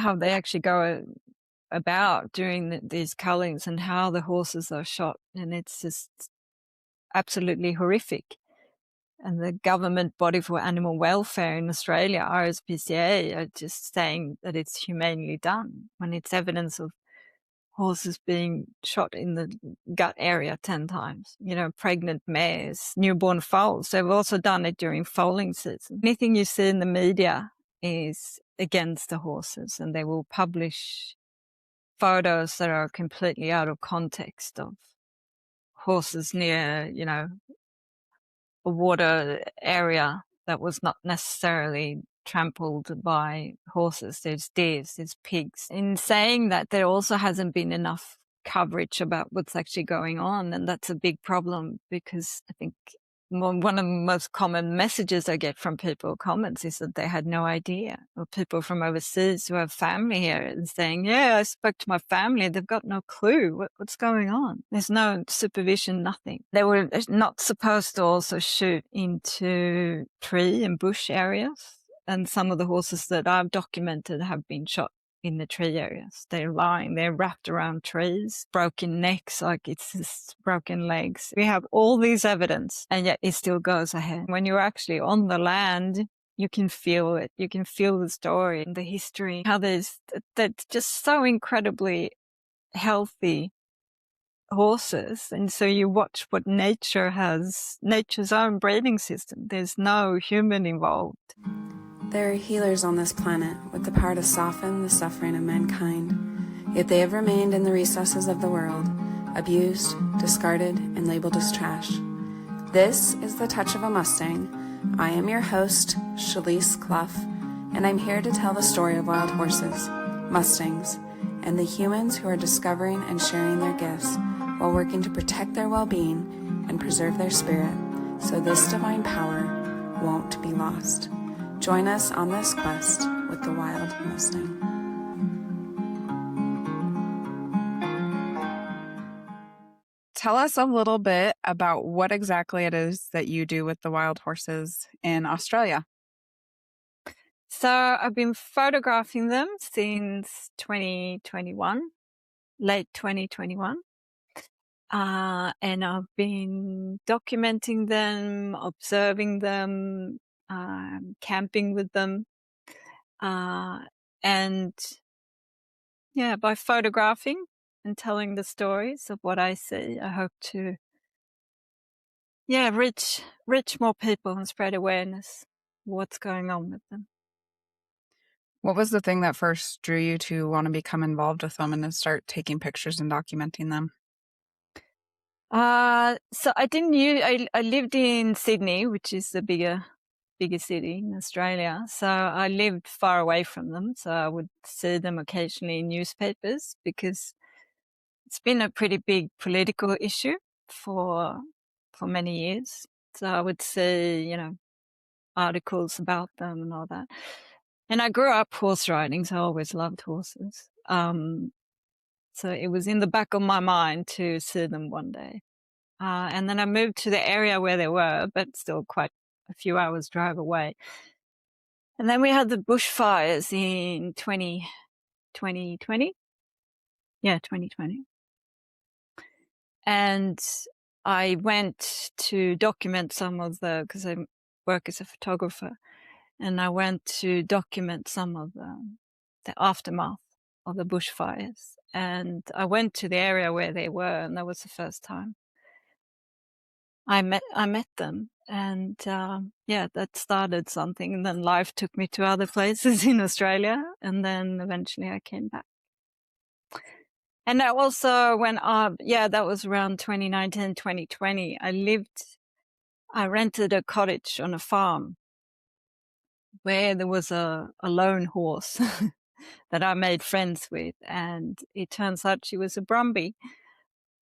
how they actually go about doing these cullings and how the horses are shot. And it's just absolutely horrific. And the government body for animal welfare in Australia, RSPCA, are just saying that it's humanely done when it's evidence of horses being shot in the gut area 10 times, pregnant mares, newborn foals. They've also done it during foaling season. Anything you see in the media is against the horses, and they will publish photos that are completely out of context of horses near, a water area that was not necessarily trampled by horses. There's deers, there's pigs. In saying that, there also hasn't been enough coverage about what's actually going on, and that's a big problem, because I think one of the most common messages I get from people, comments, is that they had no idea. Or people from overseas who have family here and saying, yeah, I spoke to my family, they've got no clue what's going on. There's no supervision, nothing. They were not supposed to also shoot into tree and bush areas. And some of the horses that I've documented have been shot in the tree areas. They're wrapped around trees, broken necks, like it's just broken legs. We have all this evidence, and yet it still goes ahead. When you're actually on the land, you can feel it. You can feel the story and the history, how that's just so incredibly healthy horses. And so you watch what nature's own breeding system. There's no human involved. There are healers on this planet with the power to soften the suffering of mankind, yet they have remained in the recesses of the world, abused, discarded, and labeled as trash. This is The Touch of a Mustang. I am your host, Shalise Clough, and I'm here to tell the story of wild horses, Mustangs, and the humans who are discovering and sharing their gifts while working to protect their well-being and preserve their spirit, so this divine power won't be lost. Join us on this quest with the Wild Mustang. Tell us a little bit about what exactly it is that you do with the wild horses in Australia. So I've been photographing them since 2021, late 2021. And I've been documenting them, observing them, camping with them. And yeah, by photographing and telling the stories of what I see, I hope to, reach more people and spread awareness of what's going on with them. What was the thing that first drew you to want to become involved with them and to start taking pictures and documenting them? So I lived in Sydney, which is the bigger city in Australia. So I lived far away from them. So I would see them occasionally in newspapers, because it's been a pretty big political issue for many years. So I would see, articles about them and all that. And I grew up horse riding, so I always loved horses. So it was in the back of my mind to see them one day. And then I moved to the area where they were, but still quite a few hours drive away. And then we had the bushfires in 2020. Yeah, 2020. And I went to document some of because I work as a photographer, and I went to document some of the aftermath of the bushfires. And I went to the area where they were, and that was the first time I met them. And that started something. And then life took me to other places in Australia, and then eventually I came back. And I also went up, that was around 2019, 2020. I rented a cottage on a farm where there was a lone horse that I made friends with. And it turns out she was a Brumby.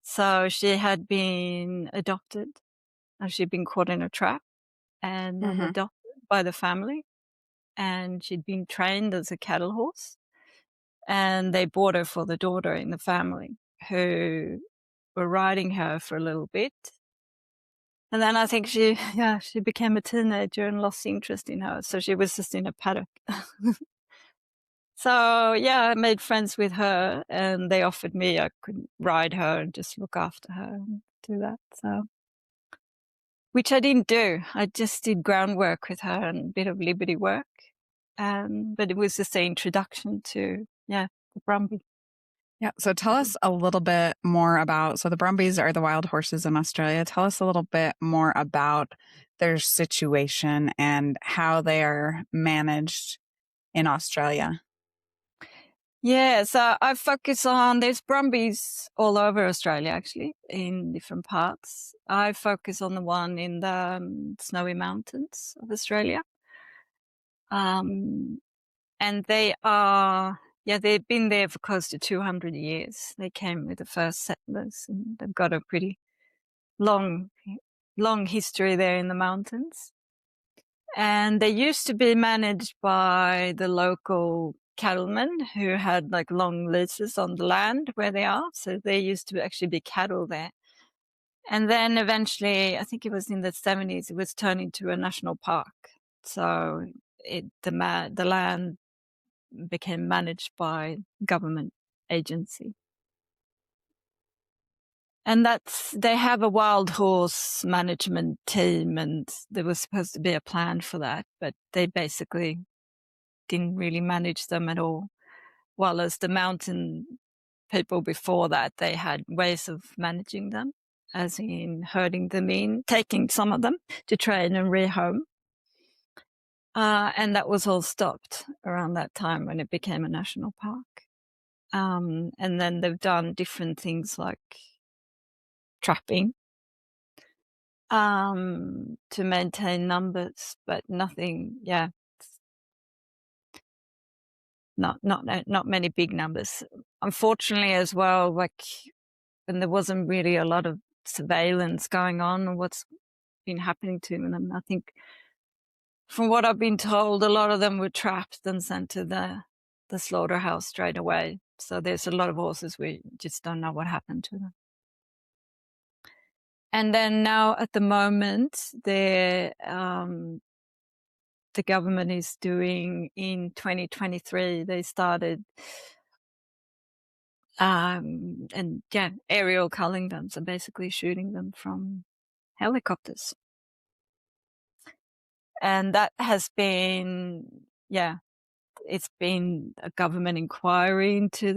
So she had been adopted. She'd been caught in a trap and adopted by the family. And she'd been trained as a cattle horse. And they bought her for the daughter in the family, who were riding her for a little bit. And then I think she became a teenager and lost interest in her. So she was just in a paddock. So yeah, I made friends with her, and they offered me I could ride her and just look after her and do that. So, which I didn't do. I just did groundwork with her and a bit of liberty work. But it was just the introduction to the Brumby. Yeah. So tell us a little bit more about, so the Brumbies are the wild horses in Australia. Tell us a little bit more about their situation and how they are managed in Australia. Yeah, so I focus on, there's Brumbies all over Australia, actually, in different parts. I focus on the one in the snowy mountains of Australia. And they are, they've been there for close to 200 years. They came with the first settlers, and they've got a pretty long history there in the mountains. And they used to be managed by the local cattlemen who had like long leases on the land where they are. So they used to actually be cattle there. And then eventually, I think it was in the 70s, it was turned into a national park. So the land became managed by government agency. And they have a wild horse management team, and there was supposed to be a plan for that, but they basically didn't really manage them at all. While as the mountain people before that, they had ways of managing them, as in herding them in, taking some of them to train and rehome. And that was all stopped around that time when it became a national park. And then they've done different things like trapping to maintain numbers, but nothing, not many big numbers. Unfortunately as well, like, and there wasn't really a lot of surveillance going on what's been happening to them. I think from what I've been told, a lot of them were trapped and sent to the slaughterhouse straight away. So there's a lot of horses we just don't know what happened to them. And then now at the moment, the government is doing, in 2023, they started aerial culling them, so basically shooting them from helicopters. And that has been, it's been a government inquiry into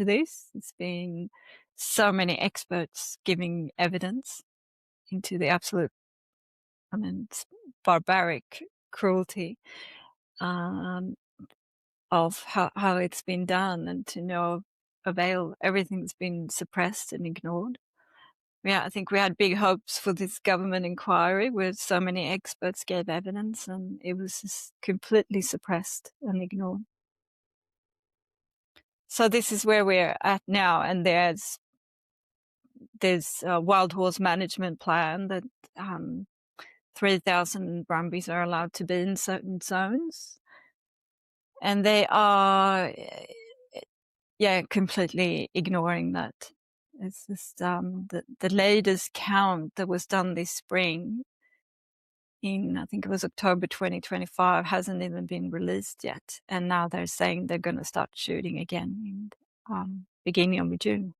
this. It's been so many experts giving evidence into the absolute, barbaric cruelty of how it's been done, and to no avail. Everything's been suppressed and ignored. Yeah, I think we had big hopes for this government inquiry where so many experts gave evidence, and it was just completely suppressed and ignored. So this is where we're at now, and there's a wild horse management plan that 3,000 Brumbies are allowed to be in certain zones, and they are, completely ignoring that. It's just the latest count that was done this spring in, I think it was October 2025, hasn't even been released yet. And now they're saying they're going to start shooting again in beginning of June.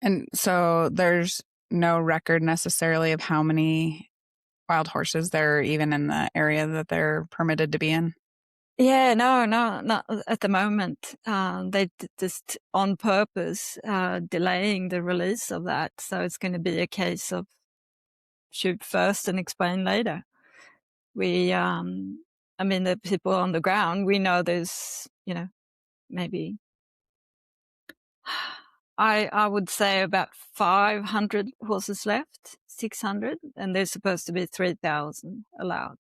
And so there's no record necessarily of how many wild horses there are even in the area that they're permitted to be in? Yeah, no, not at the moment. They just on purpose delaying the release of that. So it's going to be a case of shoot first and explain later. The people on the ground, we know there's, maybe I would say about 500 horses left, 600, and there's supposed to be 3,000 allowed.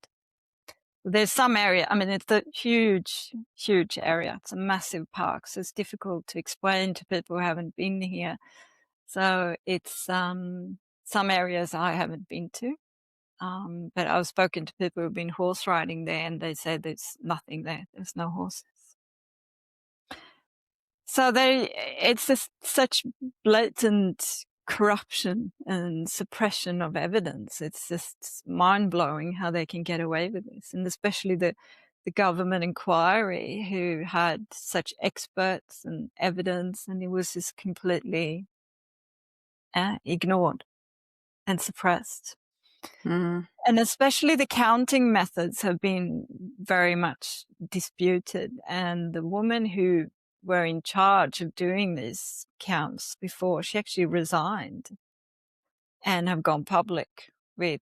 There's some area, it's a huge, huge area. It's a massive park, so it's difficult to explain to people who haven't been here. So it's some areas I haven't been to. But I've spoken to people who've been horse riding there, and they say there's nothing there. There's no horses. So it's just such blatant corruption and suppression of evidence. It's just mind blowing how they can get away with this, and especially the the government inquiry who had such experts and evidence, and it was just completely ignored and suppressed. Mm. And especially the counting methods have been very much disputed. And the women who were in charge of doing these counts before, she actually resigned and have gone public with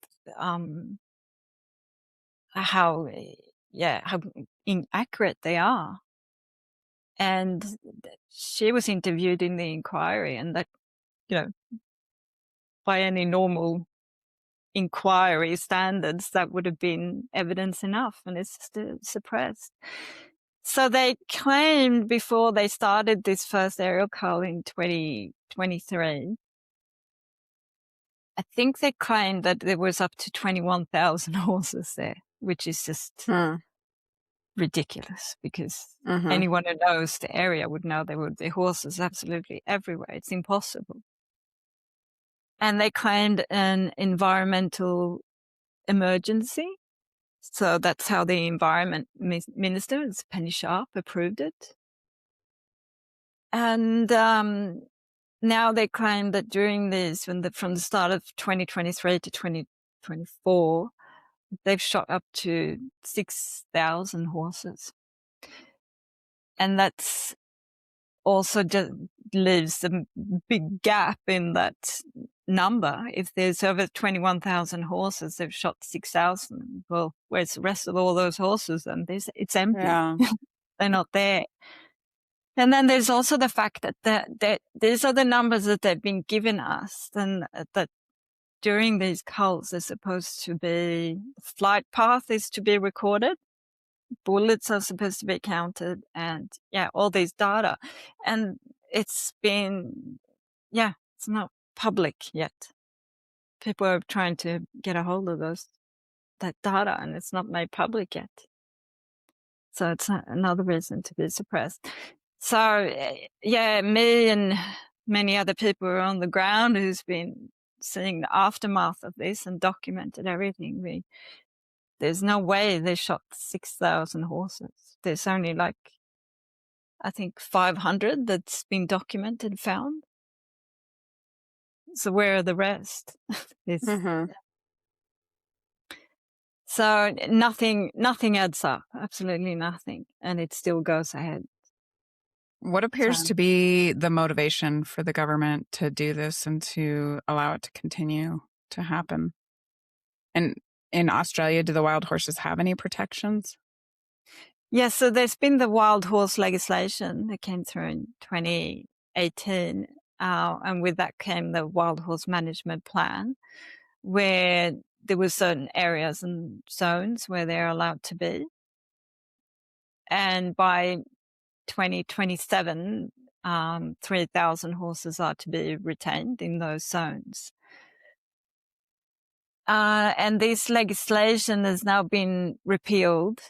how inaccurate they are. And she was interviewed in the inquiry, and that, by any normal inquiry standards, that would have been evidence enough, and it's still suppressed. So they claimed before they started this first aerial cull in 2023, I think they claimed that there was up to 21,000 horses there, which is just ridiculous, because anyone who knows the area would know there would be horses absolutely everywhere. It's impossible. And they claimed an environmental emergency. So that's how the environment minister, Penny Sharp, approved it. And now they claim that during this, from the start of 2023 to 2024, they've shot up to 6,000 horses. And that's also just leaves a big gap in that number. If there's over 21,000 horses, they've shot 6,000. Well, where's the rest of all those horses? And it's empty. Yeah. They're not there. And then there's also the fact that these are the numbers that they've been given us, and that during these culls, they're supposed to be, flight path is to be recorded, bullets are supposed to be counted, and all these data. And it's been, it's not public yet. People are trying to get a hold of that data, and it's not made public yet. So it's another reason to be suppressed. So, me and many other people are on the ground who's been seeing the aftermath of this and documented everything. There's no way they shot 6,000 horses. There's only I think 500 that's been documented, found. So where are the rest? So nothing adds up, absolutely nothing. And it still goes ahead. What appears to be the motivation for the government to do this and to allow it to continue to happen? And in Australia, do the wild horses have any protections? Yes, so there's been the wild horse legislation that came through in 2018, and with that came the wild horse management plan, where there were certain areas and zones where they're allowed to be. And by 2027, 3,000 horses are to be retained in those zones. And this legislation has now been repealed,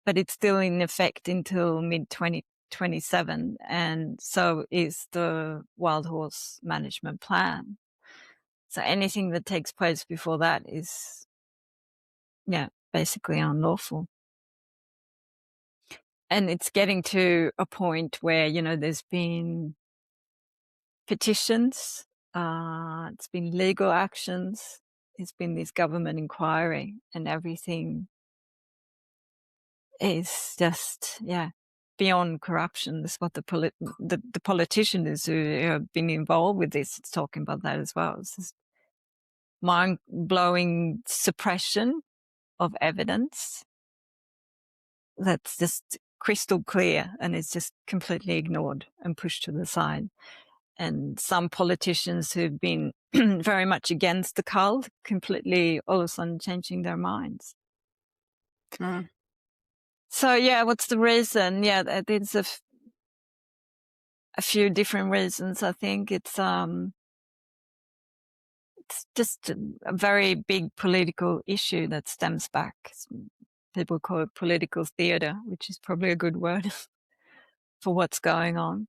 but it's still in effect until mid-2027, and so is the wild horse management plan. So anything that takes place before that is, basically unlawful. And it's getting to a point where, there's been petitions, it's been legal actions, it's been this government inquiry, and everything is just, beyond corruption. That's what the politicians who have been involved with this is talking about that as well. It's just mind-blowing suppression of evidence that's just crystal clear, and it's just completely ignored and pushed to the side. And some politicians who've been very much against the cull completely all of a sudden changing their minds. So, what's the reason? There's a few different reasons. I think it's just a very big political issue that stems back. People call it political theatre, which is probably a good word for what's going on.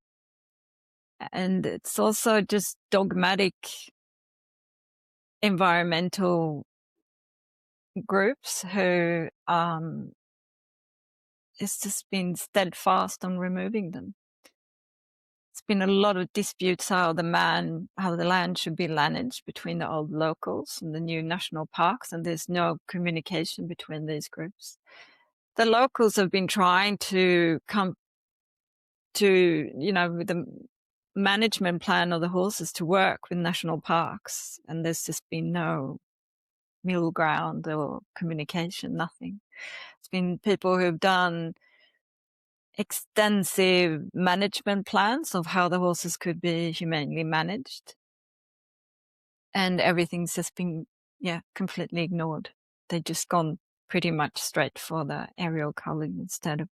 And it's also just dogmatic environmental groups who it's just been steadfast on removing them. It's been a lot of disputes how the land should be managed between the old locals and the new national parks, and there's no communication between these groups. The locals have been trying to come to, with the management plan of the horses to work with national parks, and there's just been no middle ground or communication, nothing. It's been people who've done extensive management plans of how the horses could be humanely managed, and everything's just been completely ignored. They've just gone pretty much straight for the aerial culling instead of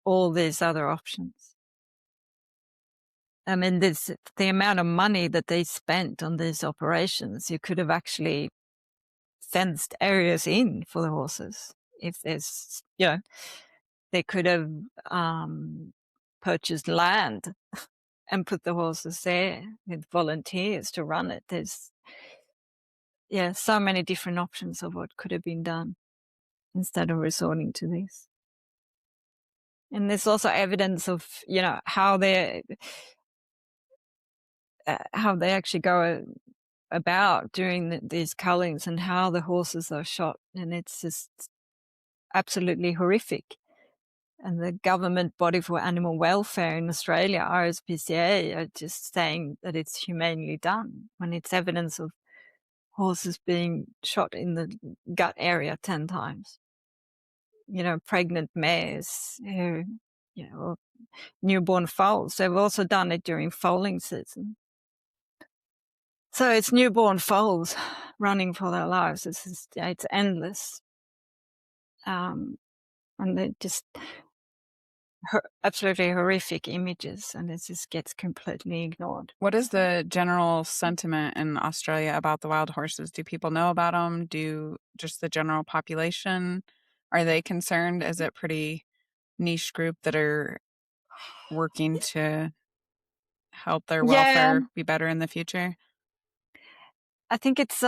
all these other options. I mean, the amount of money that they spent on these operations, you could have actually fenced areas in for the horses. If there's, they could have purchased land and put the horses there with volunteers to run it. There's, so many different options of what could have been done instead of resorting to this. And there's also evidence of, how they actually go about during these cullings and how the horses are shot. And it's just absolutely horrific. And the government body for animal welfare in Australia, RSPCA, are just saying that it's humanely done when it's evidence of horses being shot in the gut area 10 times. Pregnant mares who, or newborn foals. They've also done it during foaling season. So it's newborn foals running for their lives. It's endless. And they're just absolutely horrific images, and it just gets completely ignored. What is the general sentiment in Australia about the wild horses? Do people know about them? Do just the general population? Are they concerned? Is it pretty niche group that are working to help their welfare be better in the future? I think it's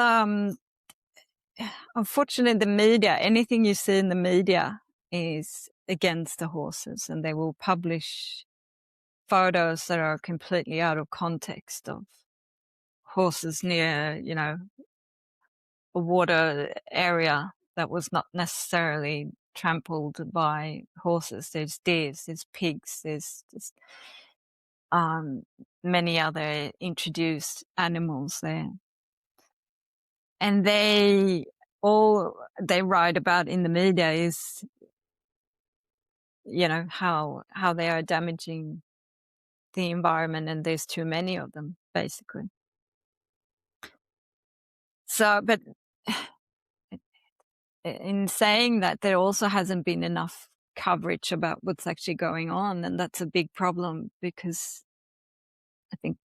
unfortunately the media, anything you see in the media is against the horses, and they will publish photos that are completely out of context of horses near, a water area that was not necessarily trampled by horses. There's deers, there's pigs, there's just many other introduced animals there. And all they write about in the media is, how they are damaging the environment, and there's too many of them, basically. So, but in saying that, there also hasn't been enough coverage about what's actually going on, and that's a big problem, because I think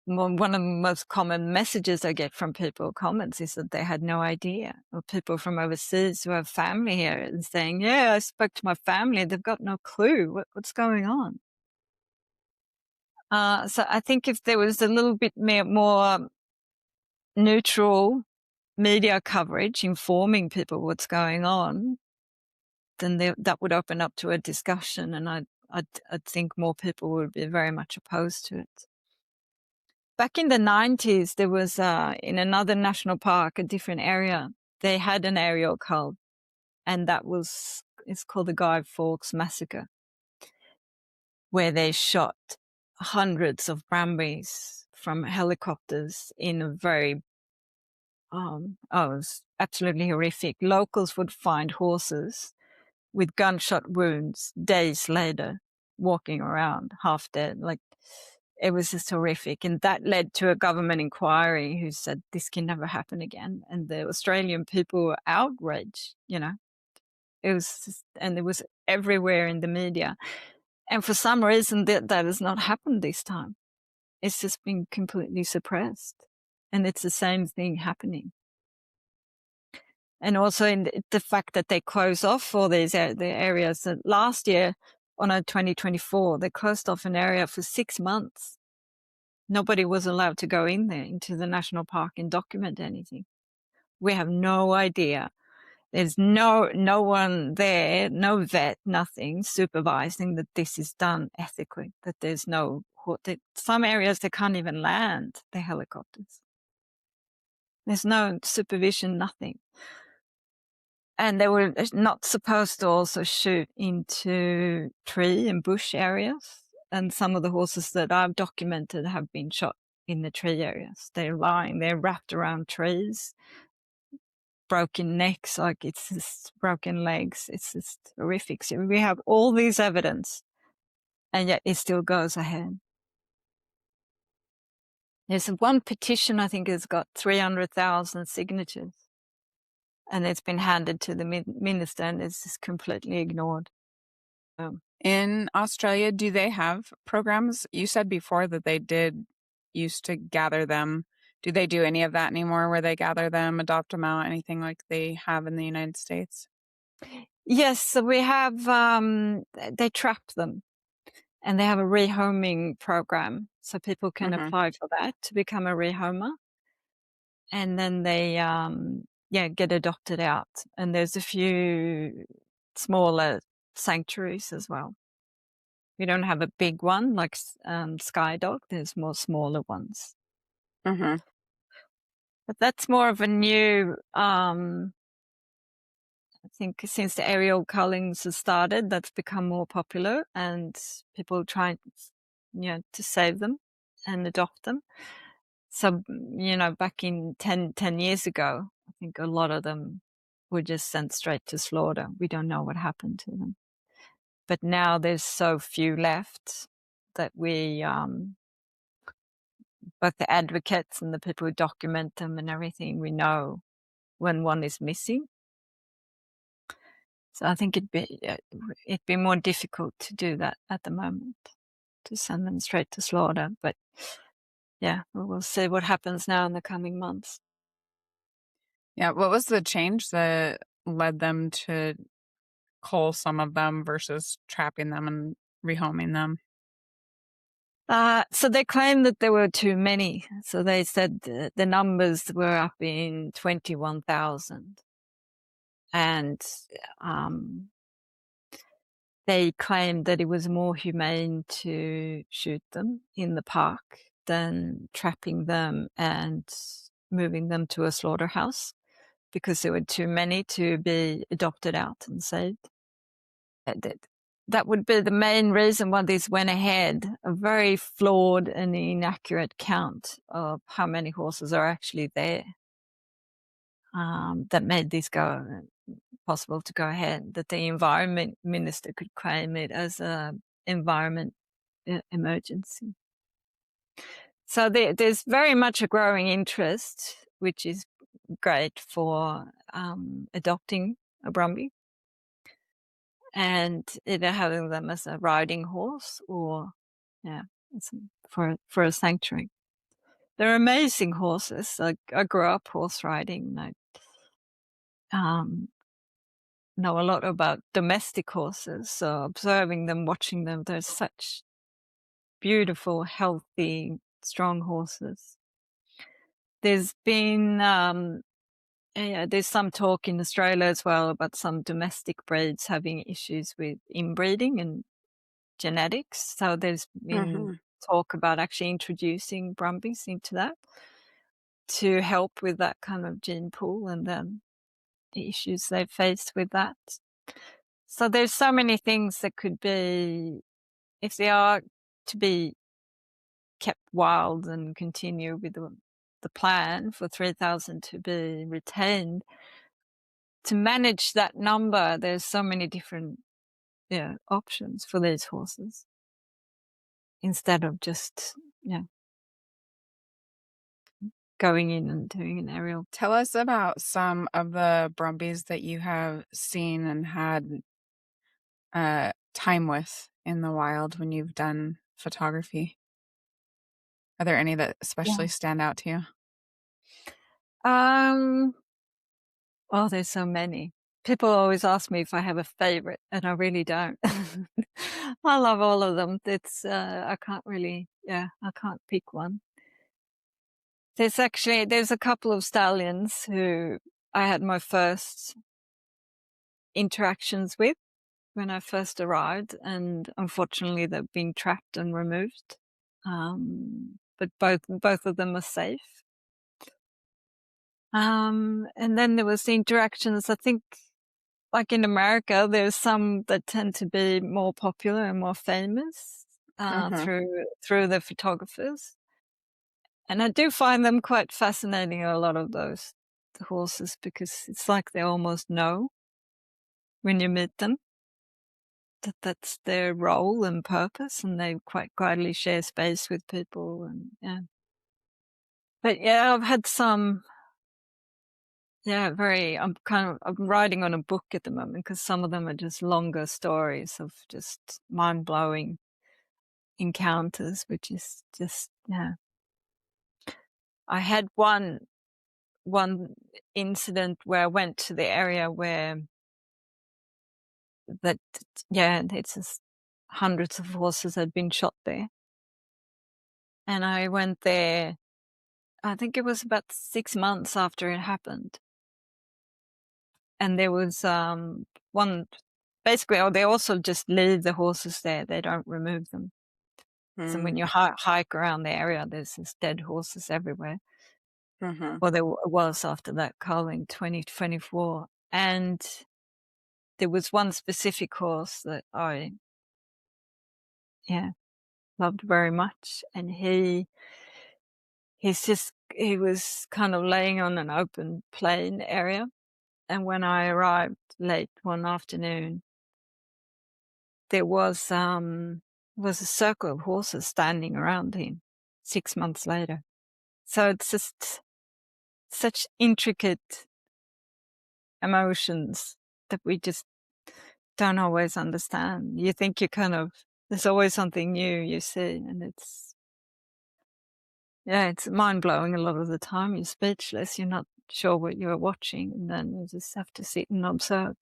one of the most common messages I get from people, comments, is that they had no idea, or people from overseas who have family here and saying, I spoke to my family, they've got no clue what's going on. So I think if there was a little bit more neutral media coverage informing people what's going on, then that would open up to a discussion, and I'd think more people would be very much opposed to it. Back in the 90s, there was in another national park, a different area, they had an aerial cull, and it's called the Guy Fawkes Massacre, where they shot hundreds of Brumbies from helicopters in a very it was absolutely horrific. Locals would find horses with gunshot wounds days later, walking around half dead. Like, it was just horrific. And that led to a government inquiry who said this can never happen again. And the Australian people were outraged, It was just, and it was everywhere in the media. And for some reason that has not happened this time. It's just been completely suppressed. And it's the same thing happening. And also in the fact that they close off all the areas. Last year, on 2024, they closed off an area for 6 months. Nobody was allowed to go in there into the national park and document anything. We have no idea There's no one there, no vet, nothing supervising that this is done ethically, that there's no, that some areas they can't even land the helicopters. There's no supervision, nothing. And they were not supposed to also shoot into tree and bush areas. And some of the horses that I've documented have been shot in the tree areas. They're lying there wrapped around trees, broken necks, like it's just broken legs. It's just horrific. So we have all this evidence, and yet it still goes ahead. There's one petition, I think, has got 300,000 signatures, and it's been handed to the minister, and it's just completely ignored. In Australia, do they have programs? You said before that they did used to gather them. Do they do any of that anymore, where they gather them, adopt them out, anything like they have in the United States? Yes, so we have, they trap them, and they have a rehoming program. So people can apply for that to become a rehomer. And then they, get adopted out. And there's a few smaller sanctuaries as well. We don't have a big one like Skydog. There's more smaller ones. But that's more of a new, I think since the aerial cullings has started, that's become more popular, and people try, to save them and adopt them. So, back in 10 years ago, I think a lot of them were just sent straight to slaughter. We don't know what happened to them. But now there's so few left that we, both the advocates and the people who document them and everything, we know when one is missing. So I think it'd be more difficult to do that at the moment, to send them straight to slaughter. But yeah, we'll see what happens now in the coming months. Yeah, what was the change that led them to cull some of them versus trapping them and rehoming them? So they claimed that there were too many. So they said the numbers were up in 21,000. And they claimed that it was more humane to shoot them in the park than trapping them and moving them to a slaughterhouse, because there were too many to be adopted out and saved. That would be the main reason why this went ahead, a very flawed and inaccurate count of how many horses are actually there, that made this possible to go ahead, that the environment minister could claim it as an environment emergency. So there's very much a growing interest, which is great for adopting a Brumby and either having them as a riding horse or, for a sanctuary. They're amazing horses. I grew up horse riding. I know a lot about domestic horses, so observing them, watching them, they're such beautiful, healthy, strong horses. There's been there's some talk in Australia as well about some domestic breeds having issues with inbreeding and genetics. So there's been talk about actually introducing Brumbies into that to help with that kind of gene pool and then the issues they face with that. So there's so many things that could be, if they are to be kept wild and continue with the plan for 3,000 to be retained, to manage that number, there's so many different options for these horses instead of just going in and doing an aerial. Tell us about some of the Brumbies that you have seen and had time with in the wild when you've done photography. Are there any that especially stand out to you? Oh, there's so many. People always ask me if I have a favorite, and I really don't. I love all of them. It's I can't pick one. There's a couple of stallions who I had my first interactions with when I first arrived, and unfortunately they've been trapped and removed. But both of them are safe. And then there was the interactions, I think, like in America, there's some that tend to be more popular and more famous through the photographers. And I do find them quite fascinating, a lot of those, the horses, because it's like they almost know when you meet them that that's their role and purpose, and they quite quietly share space with people. And yeah. But yeah, I've had some, I'm writing on a book at the moment because some of them are just longer stories of just mind-blowing encounters, which is just, yeah. I had one incident where I went to the area where it's just hundreds of horses had been shot there. And I went there, I think it was about 6 months after it happened. And there was one, basically, they also just leave the horses there. They don't remove them. So when you hike around the area, there's just dead horses everywhere. Well, there was after that culling 2024. And there was one specific horse that I, loved very much. And he was kind of laying on an open plain area. And when I arrived late one afternoon, there was a circle of horses standing around him 6 months later. So it's just such intricate emotions that we just don't always understand. You think there's always something new you see, and it's mind-blowing a lot of the time. You're speechless. You're not sure what you're watching, and then you just have to sit and observe.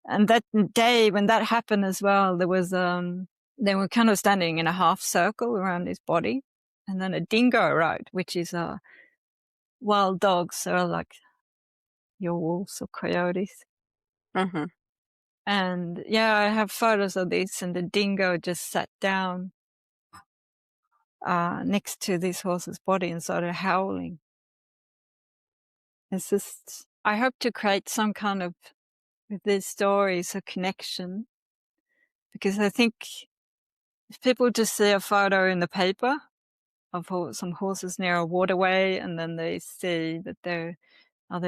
And that day when that happened as well, there was they were kind of standing in a half circle around his body, and then a dingo arrived, which is wild dogs, so like your wolves or coyotes. And I have photos of this, and the dingo just sat down next to this horse's body and started howling. It's just, I hope to create some kind of, with these stories, a connection, because I think if people just see a photo in the paper of some horses near a waterway, and then they see that they're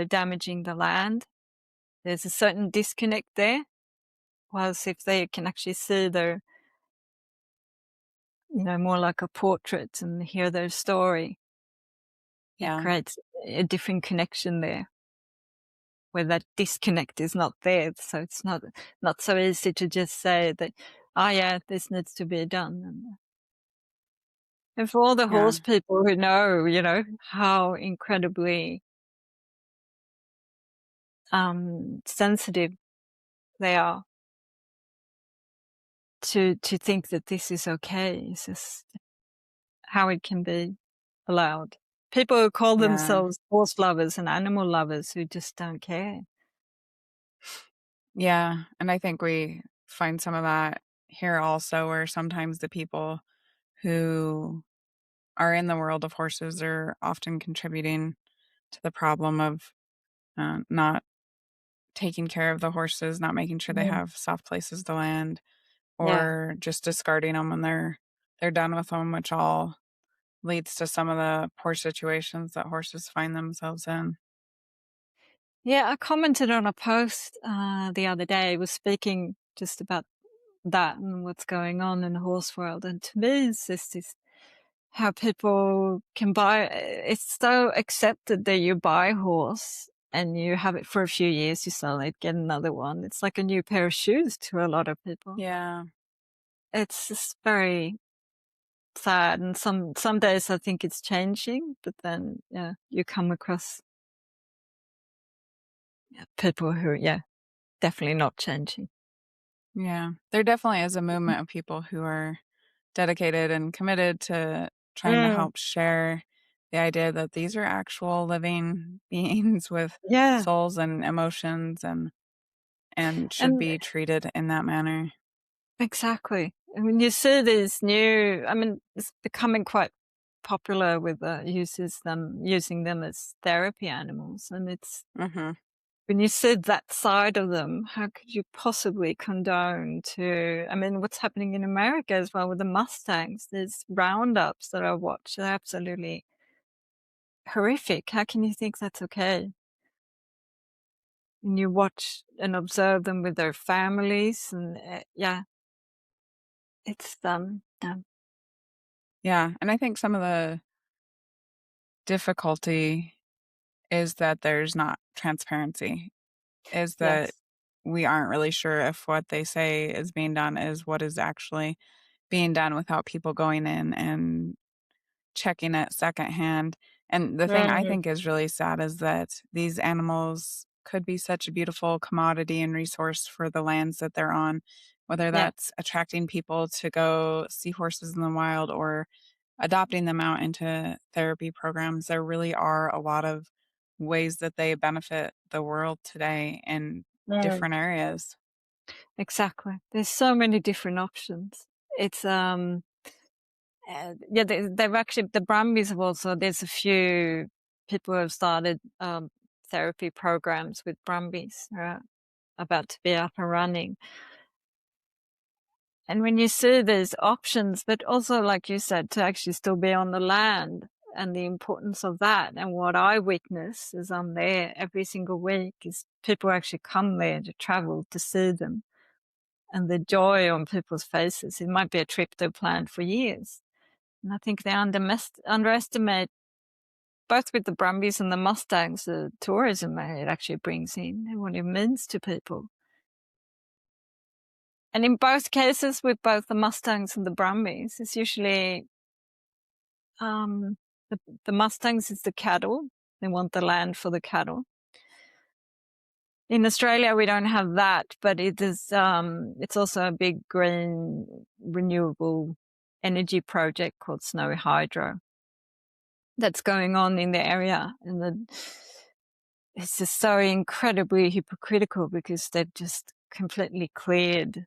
damaging the land, there's a certain disconnect there. Whilst if they can actually see their, more like a portrait and hear their story, it creates a different connection there, where that disconnect is not there. So it's not so easy to just say that, this needs to be done. And for all the horse people who know, how incredibly sensitive they are to think that this is okay. It's just how it can be allowed. People who call themselves horse lovers and animal lovers who just don't care. Yeah, and I think we find some of that here also, where sometimes the people who are in the world of horses are often contributing to the problem of not taking care of the horses, not making sure they have soft places to land, or just discarding them when they're done with them, which all leads to some of the poor situations that horses find themselves in. Yeah, I commented on a post the other day. I was speaking just about that and what's going on in the horse world. And to me, it's just this, how people can buy. It's so accepted that you buy a horse and you have it for a few years, you sell it, get another one. It's like a new pair of shoes to a lot of people. Yeah. It's just very sad. And some days I think it's changing, but then, you come across people who are, definitely not changing. Yeah. There definitely is a movement of people who are dedicated and committed to trying to help share the idea that these are actual living beings with souls and emotions, and and should And be treated in that manner. exactly. I mean, you see these new, I mean, it's becoming quite popular with using them as therapy animals. And it's, Hmm. when you see that side of them, how could you possibly condone to, I mean, what's happening in America as well with the Mustangs? There's roundups that I watch. They're absolutely horrific. How can you think that's okay? And you watch and observe them with their families, and yeah, it's yeah. Yeah. And I think some of the difficulty is that there's not transparency, is that Yes. we aren't really sure if what they say is being done is what is actually being done without people going in and checking it secondhand. And the thing I Mm, think is really sad is that these animals could be such a beautiful commodity and resource for the lands that they're on, whether yeah. that's attracting people to go see horses in the wild or adopting them out into therapy programs. There really are a lot of ways that they benefit the world today in Mm. different areas. Exactly. There's so many different options. It's yeah, they've actually, the Brumbies have also, there's a few people who have started therapy programs with Brumbies, about to be up and running. And when you see there's options, but also, like you said, to actually still be on the land and the importance of that. And what I witness as I'm there every single week is people actually come there to travel to see them, and the joy on people's faces. It might be a trip they've planned for years. And I think they underestimate, both with the Brumbies and the Mustangs, the tourism it actually brings in and what it means to people. And in both cases, with both the Mustangs and the Brumbies, it's usually um, the Mustangs is the cattle. They want the land for the cattle. In Australia, we don't have that, but it is. It's also a big green renewable energy project called Snowy Hydro that's going on in the area, and it's just so incredibly hypocritical because they've just completely cleared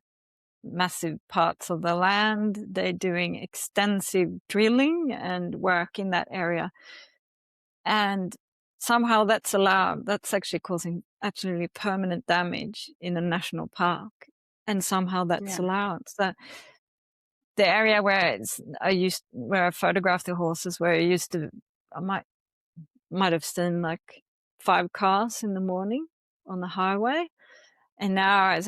massive parts of the land. They're doing extensive drilling and work in that area, and somehow that's allowed. That's actually causing absolutely permanent damage in a national park, and somehow that's Yeah. allowed. So the area where where I photographed the horses, where I used to, I might have seen like 5 cars in the morning on the highway, and now,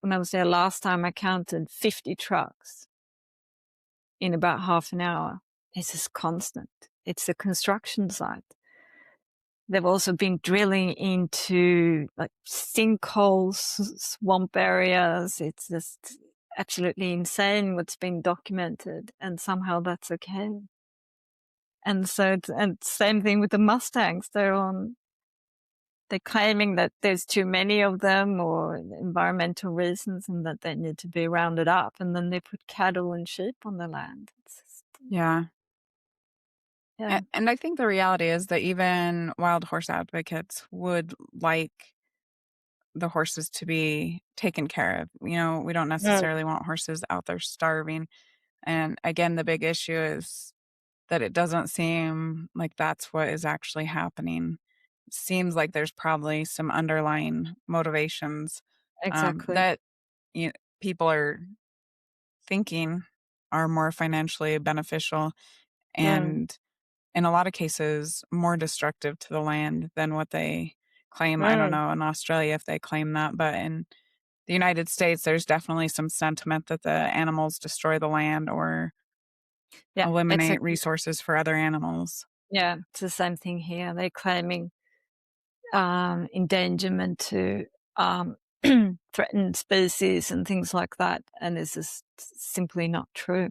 when I was there last time, I counted 50 trucks in about half an hour. It's just constant. It's a construction site. They've also been drilling into like sinkholes, swamp areas. It's just absolutely insane what's been documented, and somehow that's okay. And so, and same thing with the Mustangs. They're claiming that there's too many of them, or environmental reasons, and that they need to be rounded up. And then they put cattle and sheep on the land. It's just, Yeah. yeah, And I think the reality is that even wild horse advocates would like the horses to be taken care of. We don't mm, necessarily want horses out there starving. And again, the big issue is that it doesn't seem like that's what is actually happening. It seems like there's probably some underlying motivations exactly. that people are thinking are more financially beneficial Mm, and in a lot of cases more destructive to the land than what they claim. I don't mm, know in Australia if they claim that, but in the United States, there's definitely some sentiment that the animals destroy the land or yeah, eliminate resources for other animals. yeah, it's the same thing here. They're claiming endangerment to threatened species and things like that, and it's just simply not true.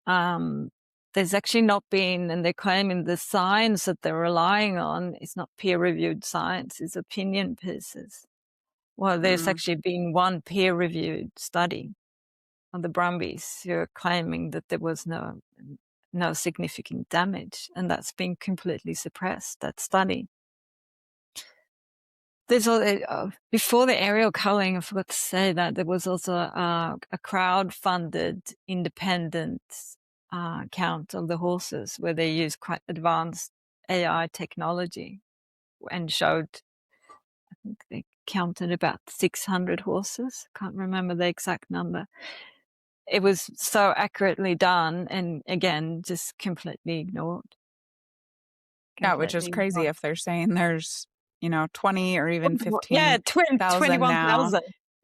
Um, there's actually not been, and they're claiming the science that they're relying on is not peer-reviewed science, it's opinion pieces. Well, there's Mm, actually been one peer-reviewed study on the Brumbies who are claiming that there was no significant damage, and that's been completely suppressed, that study. there's before the aerial culling, I forgot to say that there was also a crowd-funded independent count of the horses where they used quite advanced AI technology and showed, I think they counted about 600 horses. Can't remember the exact number. It was so accurately done, and again, just completely ignored. Yeah, which is crazy if they're saying there's, 20 or even 15,000 now. 21,000.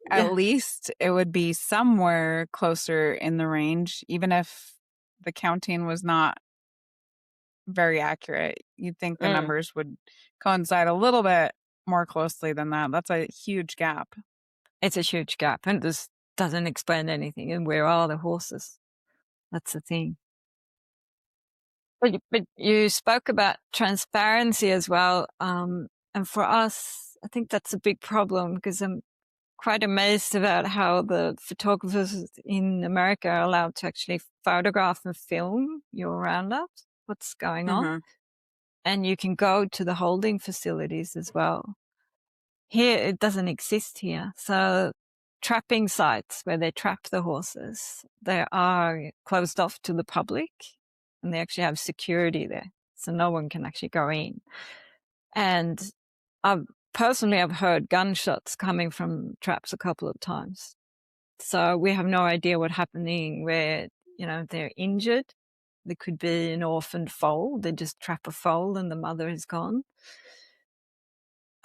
At Yeah. least it would be somewhere closer in the range, even if the counting was not very accurate. You'd think the numbers would coincide a little bit more closely than that. That's a huge gap. It's a huge gap, and this doesn't explain anything. And where are the horses? That's the thing. But you spoke about transparency as well. And for us, I think that's a big problem because I'm quite amazed about how the photographers in America are allowed to actually photograph and film your roundups, what's going on. Mm-hmm. And you can go to the holding facilities as well. Here, it doesn't exist here. So trapping sites where they trap the horses, they are closed off to the public, and they actually have security there. So no one can actually go in. And I've heard gunshots coming from traps a couple of times. So we have no idea what's happening where, they're injured. There could be an orphaned foal. They just trap a foal and the mother is gone.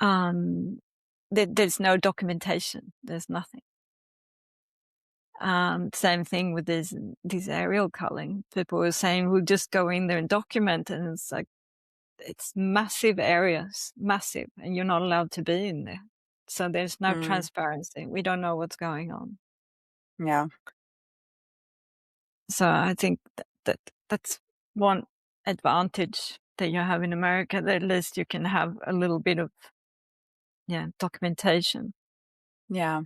There's no documentation. There's nothing. Same thing with this aerial culling. People were saying, we'll just go in there and document. And it's like, it's massive areas, massive, and you're not allowed to be in there. So there's no transparency. We don't know what's going on. Yeah. So I think that's one advantage that you have in America, that at least you can have a little bit of, documentation. Yeah.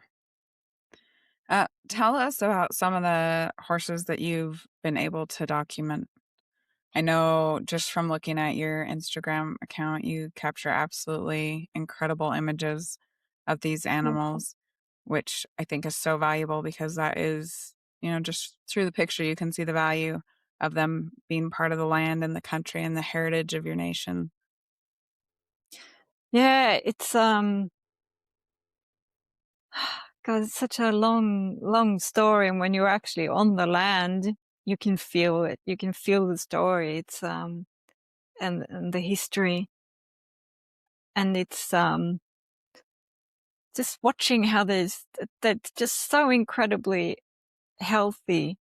Tell us about some of the horses that you've been able to document. I know just from looking at your Instagram account, you capture absolutely incredible images of these animals, which I think is so valuable because that is, just through the picture, you can see the value of them being part of the land and the country and the heritage of your nation. Yeah, it's God, it's such a long story, and when you're actually on the land, you can feel it. You can feel the story. It's and the history, and it's just watching how they're just so incredibly healthy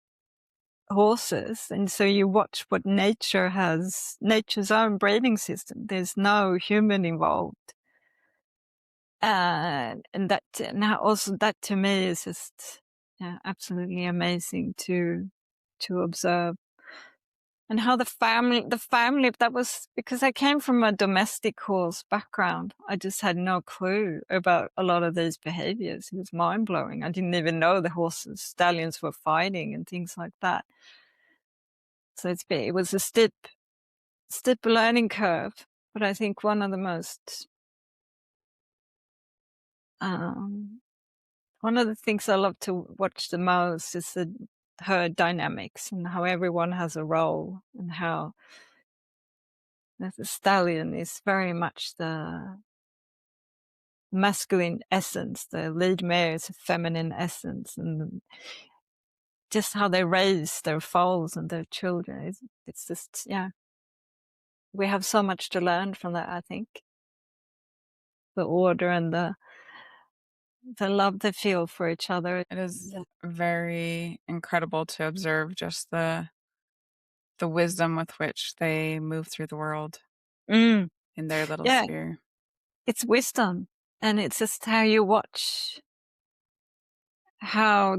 horses, and so you watch what nature has, nature's own breeding system. There's no human involved. And that now also that to me is just absolutely amazing to observe. And how the family that was, because I came from a domestic horse background. I just had no clue about a lot of these behaviors. It was mind blowing. I didn't even know the horses, stallions were fighting and things like that. So it was a steep learning curve. But I think one of the most one of the things I love to watch the most is the herd dynamics and how everyone has a role, and how the stallion is very much the masculine essence, the lead mare is a feminine essence, and just how they raise their foals and their children. It's just, we have so much to learn from that, I think. The order and the love they feel for each other. It is very incredible to observe just the wisdom with which they move through the world in their little sphere. It's wisdom, and it's just how you watch how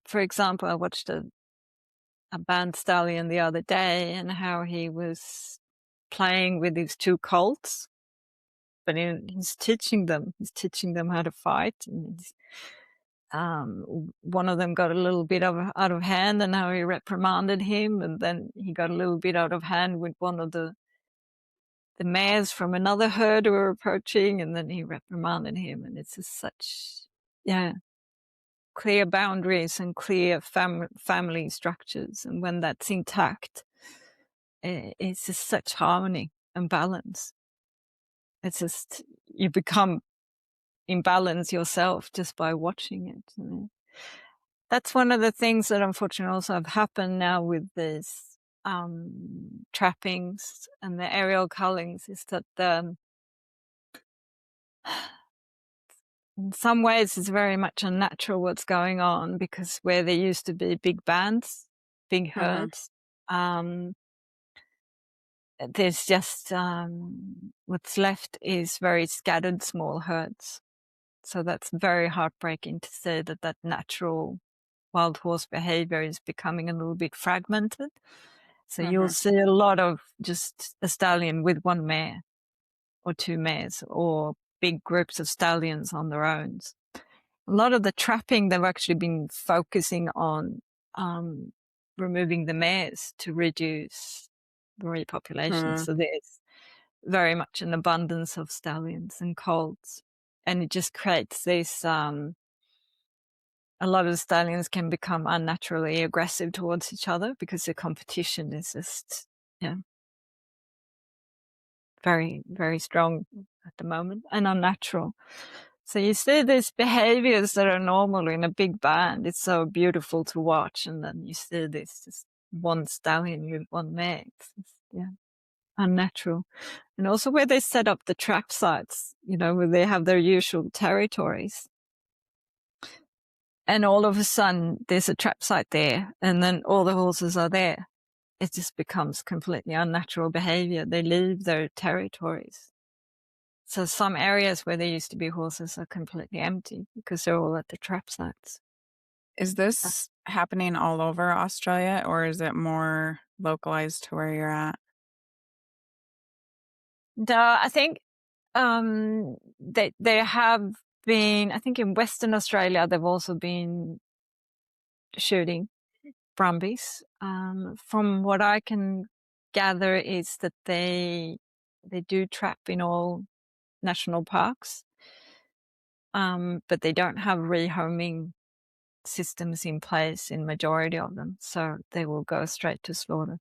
for example, I watched a band stallion the other day, and how he was playing with his two colts, but he's teaching them how to fight. And one of them got a little bit out of hand, and how he reprimanded him, and then he got a little bit out of hand with one of the the mares from another herd were approaching, and then he reprimanded him, and it's just such, clear boundaries and clear family structures. And when that's intact, it's just such harmony and balance. It's just, you become in balance yourself just by watching it. That's one of the things that unfortunately also have happened now with this trappings and the aerial cullings, is that in some ways it's very much unnatural what's going on, because where there used to be big bands, big herds, there's just what's left is very scattered small herds. So that's very heartbreaking to say that that natural wild horse behavior is becoming a little bit fragmented. So you'll see a lot of just a stallion with one mare or two mares, or big groups of stallions on their own. A lot of the trapping, they've actually been focusing on removing the mares to reduce the repopulation. So there's very much an abundance of stallions and colts. And it just creates this, a lot of the stallions can become unnaturally aggressive towards each other, because the competition is just, very, very strong at the moment and unnatural. So you see these behaviors that are normal in a big band. It's so beautiful to watch. And then you see this just one stallion with one mare. It's unnatural. And also where they set up the trap sites, where they have their usual territories. And all of a sudden there's a trap site there, and then all the horses are there. It just becomes completely unnatural behavior. They leave their territories. So some areas where there used to be horses are completely empty because they're all at the trap sites. Is this happening all over Australia, or is it more localized to where you're at? No, I think they have been, I think in Western Australia, they've also been shooting Brumbies. From what I can gather is that they do trap in all national parks, but they don't have rehoming systems in place in majority of them, so they will go straight to slaughter.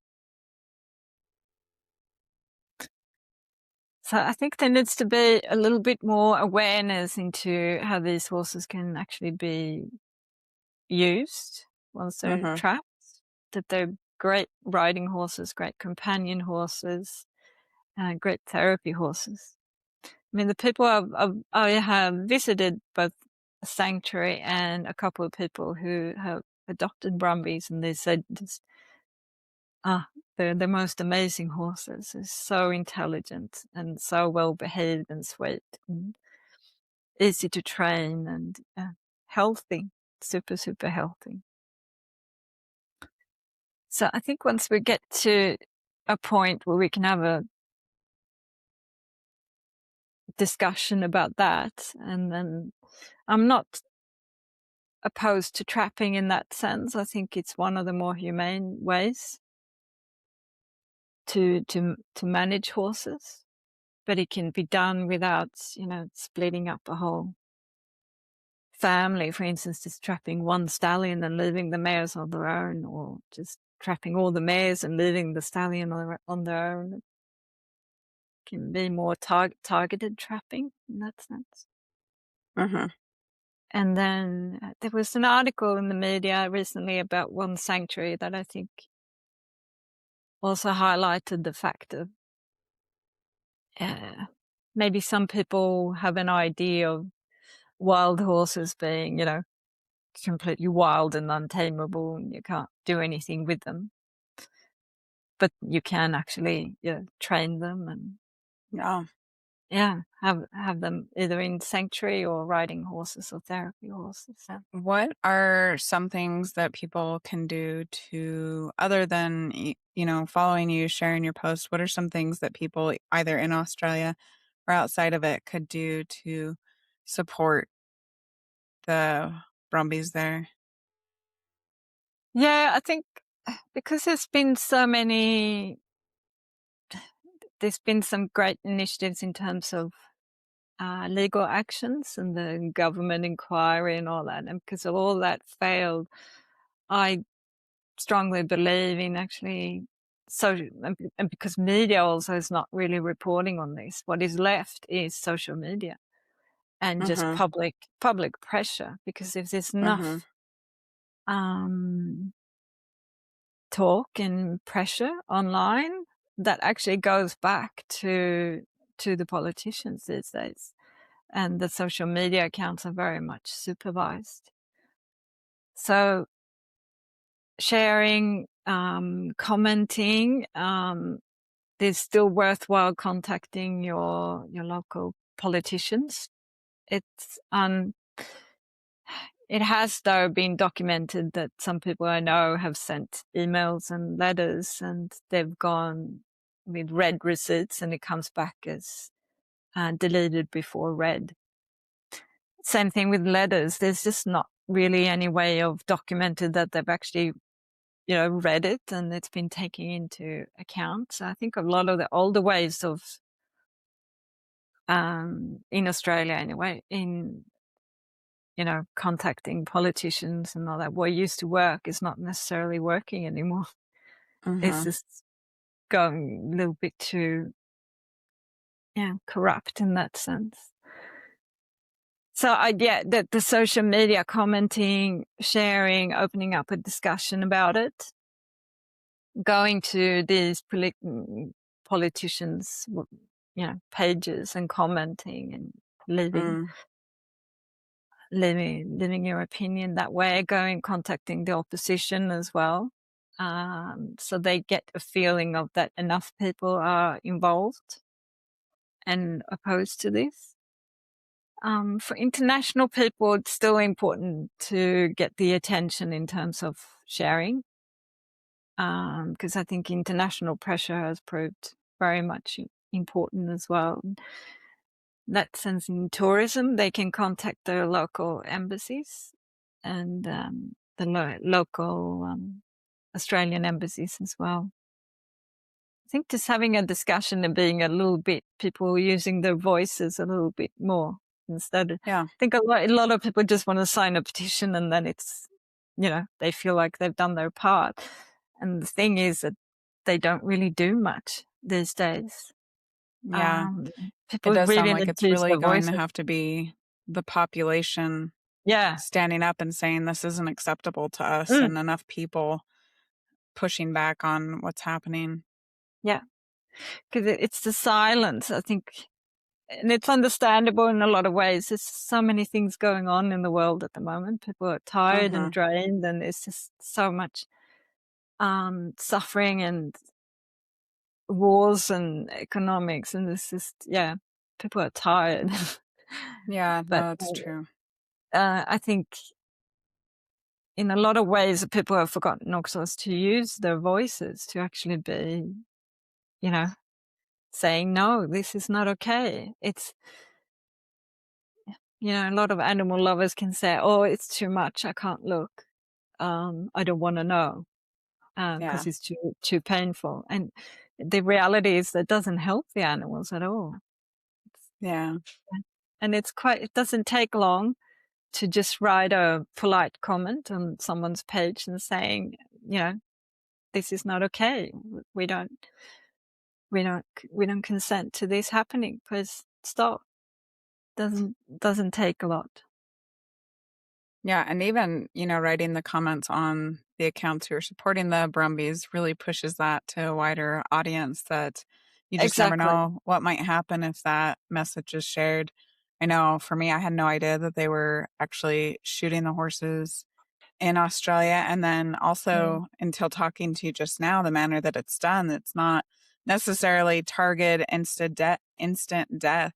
So I think there needs to be a little bit more awareness into how these horses can actually be used once they're trapped, that they're great riding horses, great companion horses, great therapy horses. I mean, the people I have visited both a sanctuary and a couple of people who have adopted Brumbies, and they said just, they're the most amazing horses. They're so intelligent and so well behaved and sweet and easy to train and healthy, super, super healthy. So I think once we get to a point where we can have a discussion about that, and then I'm not opposed to trapping in that sense. I think it's one of the more humane ways to manage horses, but it can be done without, splitting up a whole family. For instance, just trapping one stallion and leaving the mares on their own, or just trapping all the mares and leaving the stallion on their own. It can be more targeted trapping in that sense. And then there was an article in the media recently about one sanctuary that I think also highlighted the fact of maybe some people have an idea of wild horses being, completely wild and untamable, and you can't do anything with them. But you can actually train them and have them either in sanctuary or riding horses or therapy horses. So. What are some things that people can do to, other than, following you, sharing your posts, what are some things that people either in Australia or outside of it could do to support the Brumbies there? Yeah, I think because there's there's been some great initiatives in terms of legal actions and the government inquiry and all that. And because of all that failed, I strongly believe in actually and because media also is not really reporting on this, what is left is social media and just public pressure. Because if there's enough talk and pressure online, that actually goes back to the politicians these days. And the social media accounts are very much supervised. So sharing, commenting, it's still worthwhile contacting your local politicians. It's it has, though, been documented that some people I know have sent emails and letters and they've gone with red receipts and it comes back as deleted before read. Same thing with letters. There's just not really any way of documented that they've actually, read it and it's been taken into account. So I think a lot of the older ways of, in Australia anyway, in, contacting politicians and all that, what used to work is not necessarily working anymore. It's just going a little bit too, corrupt in that sense. So the social media commenting, sharing, opening up a discussion about it, going to these politicians, pages and commenting and living your opinion that way, contacting the opposition as well. So they get a feeling of that enough people are involved and opposed to this. For international people, it's still important to get the attention in terms of sharing, because I think international pressure has proved very much important as well. In that sense, in tourism, they can contact their local embassies and the local Australian embassies as well. I think just having a discussion and being a little bit, people using their voices a little bit more. Instead, I think a lot of people just want to sign a petition and then it's, they feel like they've done their part. And the thing is that they don't really do much these days. Yeah. People it does really sound like need it's to use really their going to voices. have to be the population standing up and saying this isn't acceptable to us and enough people pushing back on what's happening. Yeah. Because it's the silence, I think. And it's understandable in a lot of ways. There's so many things going on in the world at the moment. People are tired and drained, and it's just so much suffering and wars and economics. And it's just, people are tired. Yeah, but no, that's true. I think in a lot of ways, people have forgotten also to use their voices to actually be, saying, no, this is not okay. It's, a lot of animal lovers can say, oh, it's too much. I can't look. I don't want to know because it's too painful. And the reality is that doesn't help the animals at all. Yeah. And it doesn't take long to just write a polite comment on someone's page and saying, this is not okay. We don't consent to this happening. Please stop. Doesn't take a lot. Yeah, and even, writing the comments on the accounts who are supporting the Brumbies really pushes that to a wider audience that you just never know what might happen if that message is shared. I know for me, I had no idea that they were actually shooting the horses in Australia. And then also until talking to you just now, the manner that it's done, it's not necessarily target instant death.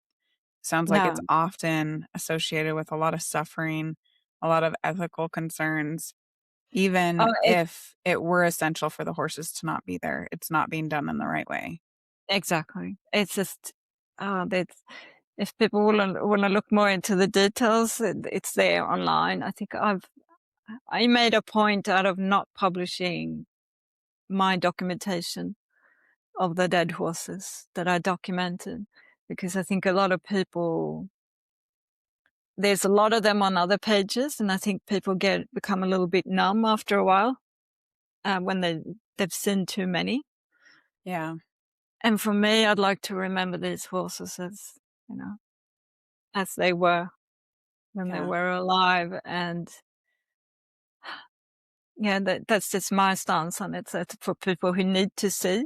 Sounds like it's often associated with a lot of suffering, a lot of ethical concerns. Even if it were essential for the horses to not be there, it's not being done in the right way. Exactly. It's just if people want to look more into the details, it's there online. I think I made a point out of not publishing my documentation of the dead horses that I documented, because I think a lot of people, there's a lot of them on other pages, and I think people become a little bit numb after a while when they've seen too many. Yeah. And for me, I'd like to remember these horses as, as they were when they were alive. And yeah, that's just my stance on it. So it's for people who need to see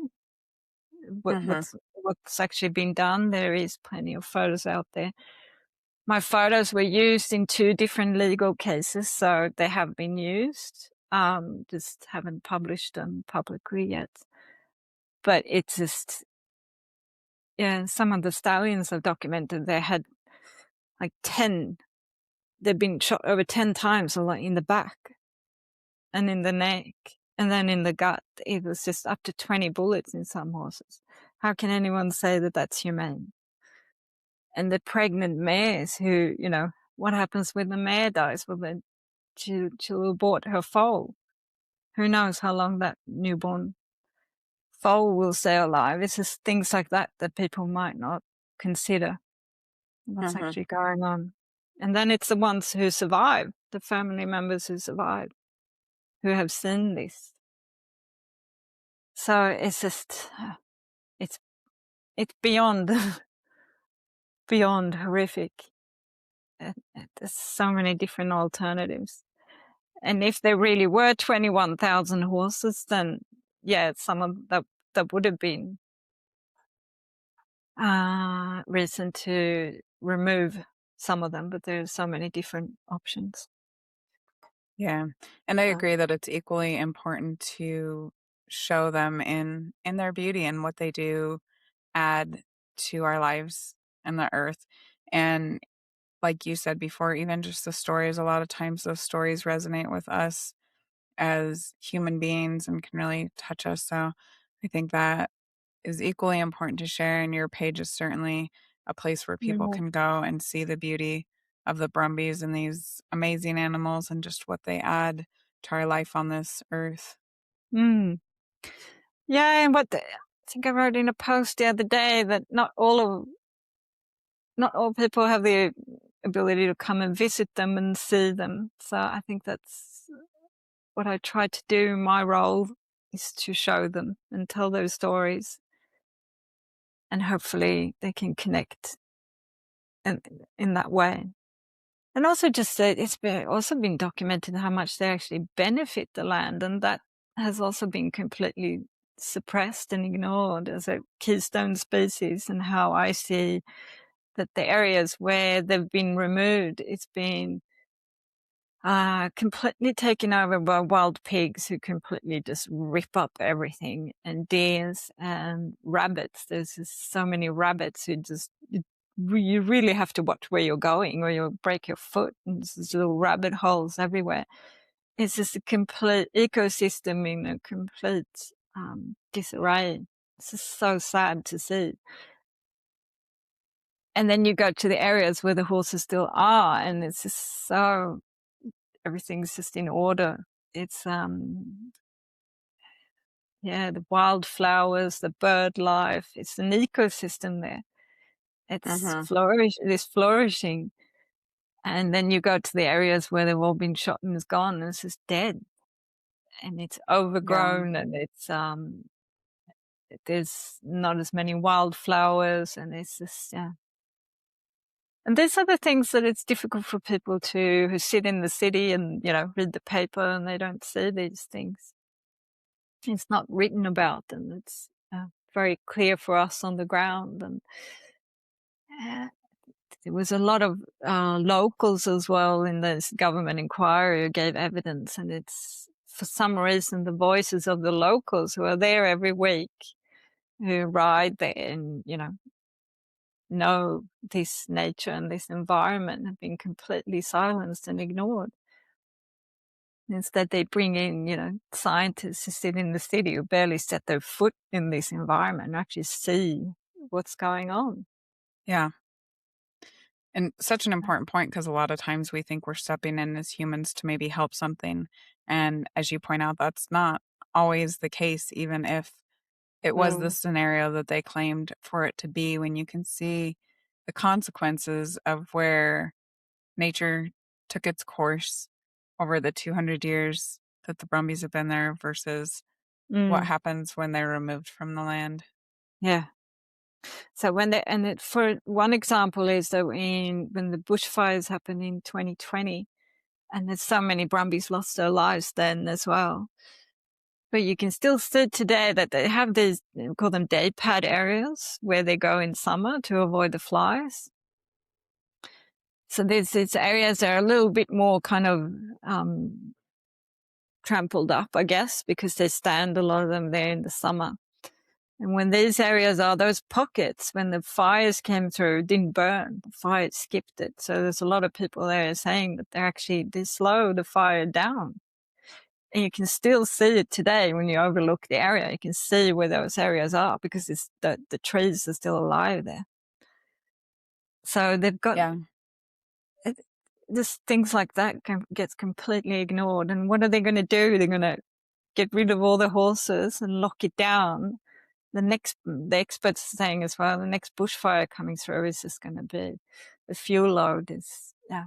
what's actually been done. There is plenty of photos out there. My photos were used in 2 different legal cases, so they have been used. Just haven't published them publicly yet. But it's just, some of the stallions I've documented, they had like 10. They've been shot over 10 times, like in the back and in the neck and then in the gut. It was just up to 20 bullets in some horses. How can anyone say that that's humane? And the pregnant mares who, what happens when the mare dies? Well, then she'll abort her foal. Who knows how long that newborn foal will stay alive? It's just things like that that people might not consider what's actually going on. And then it's the ones who survive, the family members who survive, who have seen this. So it's just, it's beyond, beyond horrific. There's so many different alternatives. And if there really were 21,000 horses, then some of that would have been reason to remove some of them, but there's so many different options. Yeah. And I agree that it's equally important to show them in their beauty and what they do add to our lives and the earth. And like you said before, even just the stories, a lot of times those stories resonate with us as human beings and can really touch us. So I think that is equally important to share, and your page is certainly a place where people can go and see the beauty of the Brumbies and these amazing animals and just what they add to our life on this earth. Mm. Yeah, and I think I wrote in a post the other day that not all people have the ability to come and visit them and see them. So I think that's what I try to do. My role is to show them and tell those stories, and hopefully they can connect in that way. And also just that it's also been documented how much they actually benefit the land, and that has also been completely suppressed and ignored as a keystone species, and how I see that the areas where they've been removed, it's been completely taken over by wild pigs who completely just rip up everything, and deers and rabbits. There's just so many rabbits who just, you really have to watch where you're going or you'll break your foot, and there's little rabbit holes everywhere. It's just a complete ecosystem in a complete disarray. It's just so sad to see. And then you go to the areas where the horses still are, and it's just so, everything's just in order. It's the wildflowers, the bird life. It's an ecosystem there. It's flourishing. And then you go to the areas where they've all been shot and it's gone, and it's just dead. And it's overgrown, and it's there's not as many wildflowers, and it's just And these are the things that it's difficult for people who sit in the city and, read the paper, and they don't see these things. It's not written about, and it's very clear for us on the ground. And there was a lot of locals as well in this government inquiry who gave evidence, and it's, for some reason, the voices of the locals who are there every week, who ride there and, know this nature and this environment, have been completely silenced and ignored. Instead, they bring in, scientists who sit in the city who barely set their foot in this environment and actually see what's going on. Yeah. And such an important point, because a lot of times we think we're stepping in as humans to maybe help something. And as you point out, that's not always the case, even if it was the scenario that they claimed for it to be, when you can see the consequences of where nature took its course over the 200 years that the Brumbies have been there versus what happens when they're removed from the land. Yeah. So for one example is that when the bushfires happened in 2020, and there's so many Brumbies lost their lives then as well. But you can still see today that they have these, we call them day pad areas, where they go in summer to avoid the flies. So there's these areas that are a little bit more kind of trampled up, I guess, because they stand a lot of them there in the summer. And when these areas are those pockets, when the fires came through, didn't burn, the fire skipped it. So there's a lot of people there saying that they slow the fire down. And you can still see it today when you overlook the area. You can see where those areas are because the trees are still alive there. So they've got just things like that gets completely ignored. And what are they going to do? They're going to get rid of all the horses and lock it down. The experts are saying as well, the next bushfire coming through is just going to be the fuel load is, yeah.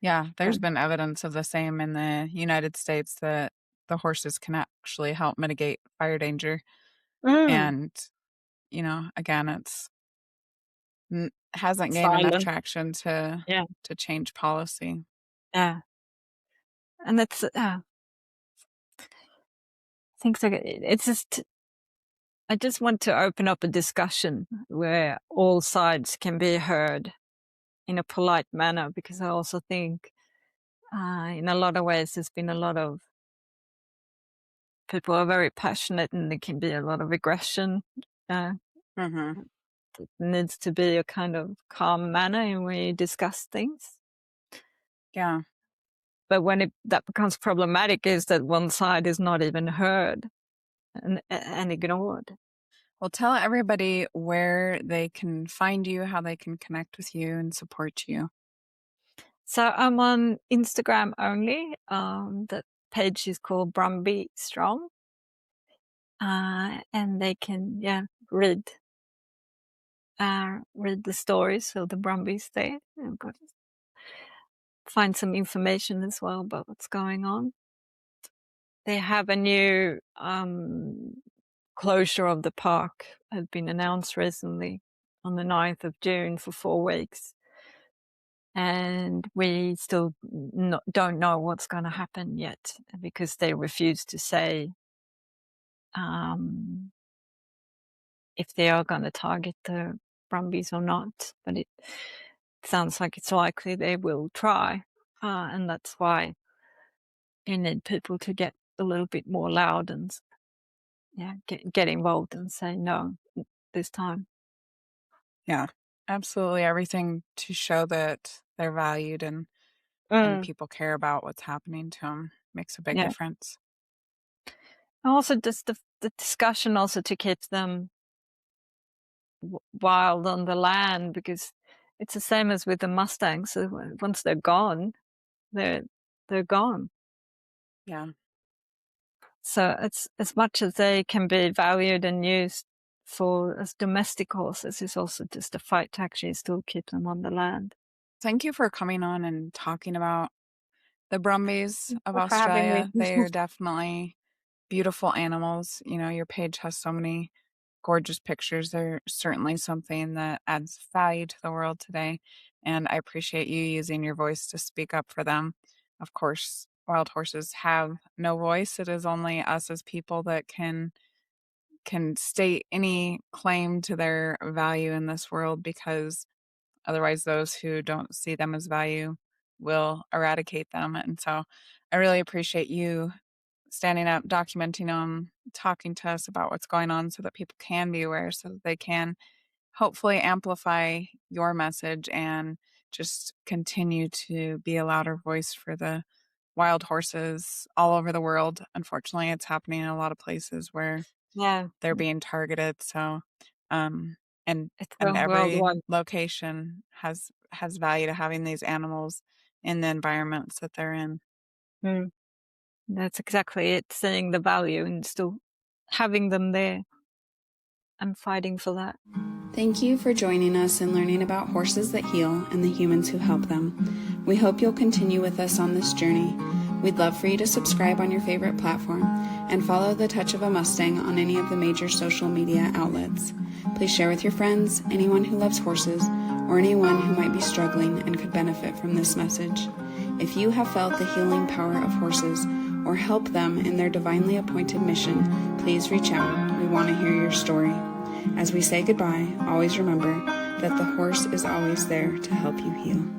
Yeah, there's been evidence of the same in the United States, that the horses can actually help mitigate fire danger. And, again, hasn't gained enough traction to change policy. Yeah. And that's, things like it's just, I just want to open up a discussion where all sides can be heard in a polite manner, because I also think in a lot of ways there's been a lot of people are very passionate and there can be a lot of aggression. It needs to be a kind of calm manner in where you discuss things. Yeah. But when that becomes problematic is that one side is not even heard and ignored. Well, tell everybody where they can find you, how they can connect with you and support you. So I'm on Instagram only. The page is called Brumby Strong. And they can, read the stories of the Brumbies there. I've got to find some information as well about what's going on. They have a new closure of the park had been announced recently on the 9th of June for 4 weeks. And we still don't know what's going to happen yet, because they refuse to say if they are going to target the Brumbies or not. But it sounds like it's likely they will try. And that's why you need people to get a little bit more loud and get involved and say no this time. Yeah, absolutely. Everything to show that they're valued and people care about what's happening to them makes a big difference. Also, just the discussion also to keep them wild on the land, because it's the same as with the mustangs. So once they're gone, they're gone. Yeah. So it's as much as they can be valued and used as domestic horses, is also just a fight to actually still keep them on the land. Thank you for coming on and talking about the Brumbies of Australia. They are definitely beautiful animals. Your page has so many gorgeous pictures. They're certainly something that adds value to the world today. And I appreciate you using your voice to speak up for them. Of course, wild horses have no voice. It is only us as people that can state any claim to their value in this world, because otherwise those who don't see them as value will eradicate them. And so I really appreciate you standing up, documenting them, talking to us about what's going on so that people can be aware, so that they can hopefully amplify your message and just continue to be a louder voice for the wild horses all over the world. Unfortunately, it's happening in a lot of places where they're being targeted. So, and every location has value to having these animals in the environments that they're in. That's exactly it, seeing the value and still having them there and fighting for that. Thank you for joining us and learning about horses that heal and the humans who help them. We hope you'll continue with us on this journey. We'd love for you to subscribe on your favorite platform and follow The Touch of a Mustang on any of the major social media outlets. Please share with your friends, anyone who loves horses, or anyone who might be struggling and could benefit from this message. If you have felt the healing power of horses or help them in their divinely appointed mission, please reach out. We want to hear your story. As we say goodbye, always remember that the horse is always there to help you heal.